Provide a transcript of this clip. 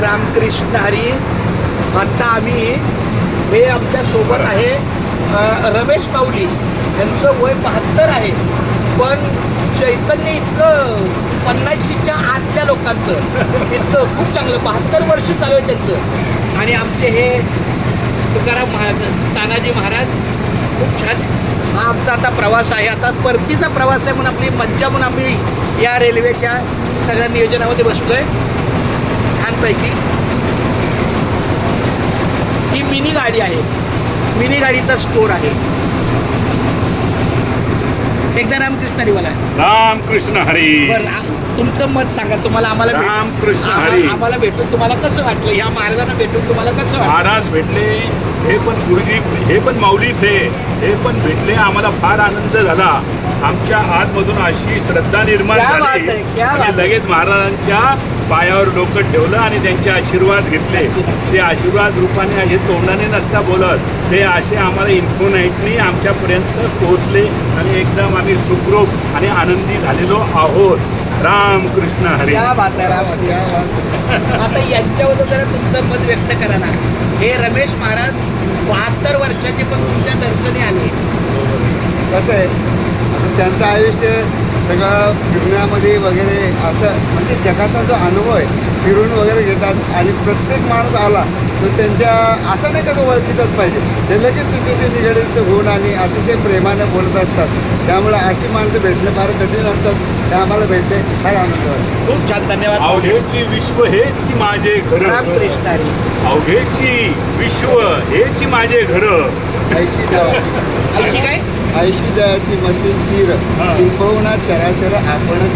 रामकृष्ण हरी. आत्ता आम्ही हे आमच्या सोबत आहे रमेश माऊली. यांचं वय 72 आहे, पण चैतन्य इतकं 50च्या आतल्या लोकांचं इतकं खूप चांगलं. 72 वर्ष चालू आहे त्यांचं. आणि आमचे हे तुकाराम महाराज, तानाजी महाराज खूप छान. हा आमचा आता प्रवास आहे, आता परतीचा प्रवास आहे म्हणून आपली मज्जा म्हणून आम्ही या रेल्वेच्या सगळ्या नियोजनामध्ये बसलो आहे छानपैकी. ही मिनी गाडी आहे, मिनी गाडीचा स्टोर आहे. एकदा रामकृष्ण हरी बोला. रामकृष्ण हरी. बरं, तुमचं मत सांगा. तुम्हाला आम्हाला रामकृष्ण हरी. आम्हाला भेटून तुम्हाला कसं वाटलं? ह्या महाराजांना भेटून तुम्हाला कसं वाटलं? महाराज भेटले, हे पण गुरुजी, हे पण माऊलीच आहे, हे पण भेटले. आम्हाला फार आनंद झाला. आमच्या आतमधून अशी श्रद्धा निर्माण झाली आणि लगेच महाराजांच्या पायावर डोकं ठेवलं आणि त्यांचे आशीर्वाद घेतले. ते आशीर्वाद रूपाने असे तोंडाने नसता बोलत, ते असे आम्हाला इन्फोनाईटनी आमच्यापर्यंत पोहोचले आणि एकदम आम्ही सुखरूप आणि आनंदी झालेलो आहोत. रामकृष्ण हरी. क्या बात आहे, आता यांच्याबद्दल जरा तुमचं मत व्यक्त करा ना. हे रमेश महाराज 72 वर्षाचे, पण तुमच्या दर्शनी आले. कसं आहे, आता त्यांचं आयुष्य सगळं फिरण्यामध्ये वगैरे असं, म्हणजे जगाचा जो अनुभव आहे, फिरून वगैरे घेतात. आणि प्रत्येक माणूस आला तर त्यांच्या असं नाही का तो ओळखीतच पाहिजे, ते लगेच तिच्याशी निगडीत होऊन आणि अतिशय प्रेमाने बोलत असतात. त्यामुळे अशी माणसं भेटणं फार कठीण असतात. ते आम्हाला भेटते, फार आनंद वाटतो. खूप छान, धन्यवाद. अवघेची विश्व हेची माझे घर. रामकृष्ण हरी. अवघेची विश्व हेची माझे घर. ऐशी जायची, ऐशी काय? ऐशी जायची मध्ये स्थिर, किंबहुना चराचर आपणच.